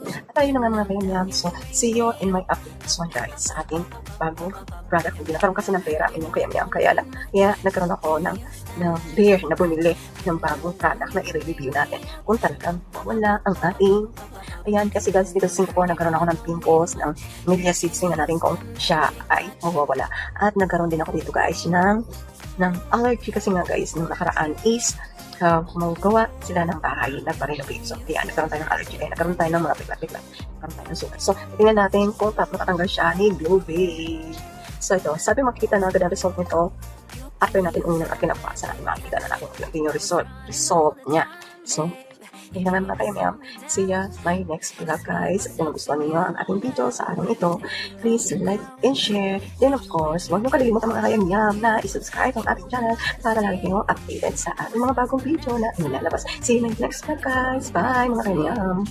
At tayo na nga mga kaibigan. So, see you in my updates one guys sa ating bagong product. Hindi nagkaroon kasi ng pera inyong kaya kaya lang. Kaya nagkaroon ako ng dare na bumili ng bagong product na i-review natin kung talagang wala ang ating. Ayan, kasi guys, dito sa Singapore, nagkaroon ako ng pimples, ng media seeds, na natin kung siya ay mawawala. At nagkaroon din ako dito guys ng allergy kasi nga guys, nung nakaraan is magawa sila ng bahay, nagpa-renovate. So, kaya nagkaroon tayo ng allergy, kaya nagkaroon tayo ng mga piglat-piglat, nagkaroon tayo ng sugat. So, tingnan natin kung tatanggal siya ni Blue Bay. So, ito, sabi makikita na agad ang result nito after natin uminom at kinabukasan natin makikita na natin yung result niya. So, kaya naman na kayo, ma'am. See ya my next vlog, guys. At kung nagustuhan niyo ang ating video sa araw ito, please like and share. Then, of course, huwag niyo kalilimutan mga kayang na isubscribe ang ating channel para lagi kayo updated sa ating mga bagong video na nilalabas. See you in my next vlog, guys. Bye, mga kayang